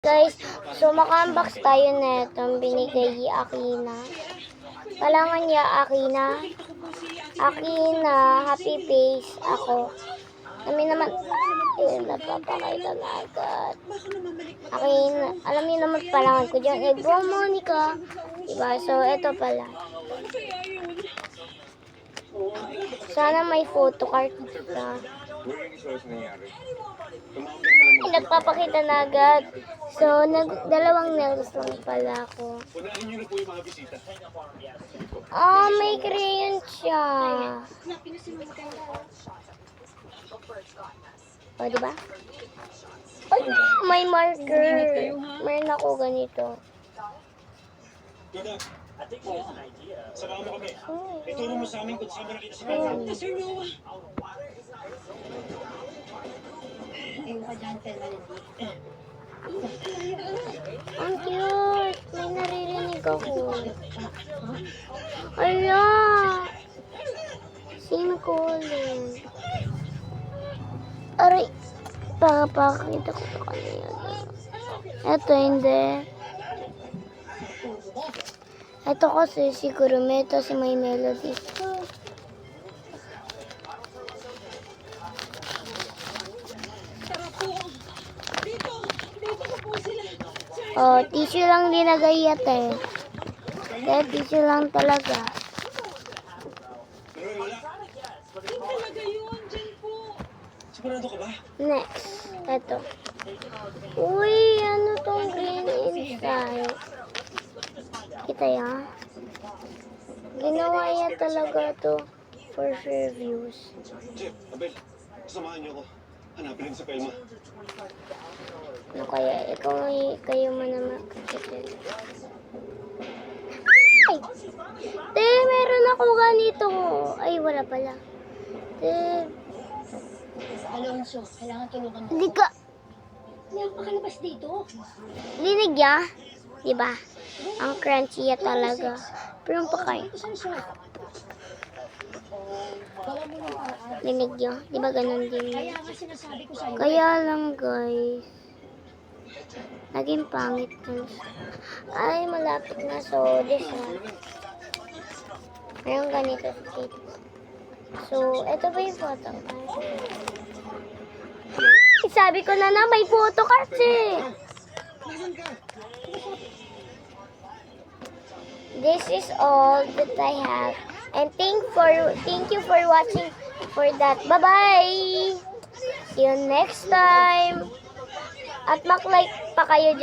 Guys, so maka-unbox tayo na itong binigay ni Akina. Palangan niya Akina. Akina, happy face ako. Kami naman, napapakita na agad. Akina, alam niyo naman palangan ko dyan. Bro Monica. Diba? So, ito pala. Sana may photocard ka. Nagpapakita na agad. So, dalawang nails lang pala ako. Oh, may crayon siya. O, diba? Ay, may marker. Meron ako ganito. Sama mo kami. Ituro mo sa amin kung saan mo nakita si Pedro. Sir Noah. Ang cute. May naririnig ako. Ala! Sino ko ulit? Aray! Pakita ko pa kanina. Ito hindi. Ito kasi siguro ito si May Melody. Oh, tissue lang dinagay yate. Kaya tissue lang talaga. Sigurado ka ba? Next. Ito. Uy, ano tong green inside? Kita yan. Ginawa niya talaga to for reviews. Jeff, Abel, samahan niyo ako. Hanapin lang sa Pelma. Ano kaya? Kayo mo naman. Ay! Te, meron ako ganito. Ay, wala pala. Te. Alonso, kailangan tulungan mo. Hindi ka. Mayroon pa kalabas dito. Linig niya. Diba? Ang crunchy ya talaga. Pero ang pakay. Saan siya? Gawa mo ng paraan. Linig niya. Diba ganun din? Kaya nga sinasabi ko sa'yo. Kaya lang guys. Naging pangit na. Ay, malapit na. So, this one. Mayroon ganito sa tape. So, ito ba yung photo card? Sabi ko na may photo cards eh. This is all that I have. And thank you for watching for that. Bye-bye! See you next time! At mag-like pa kayo dyan.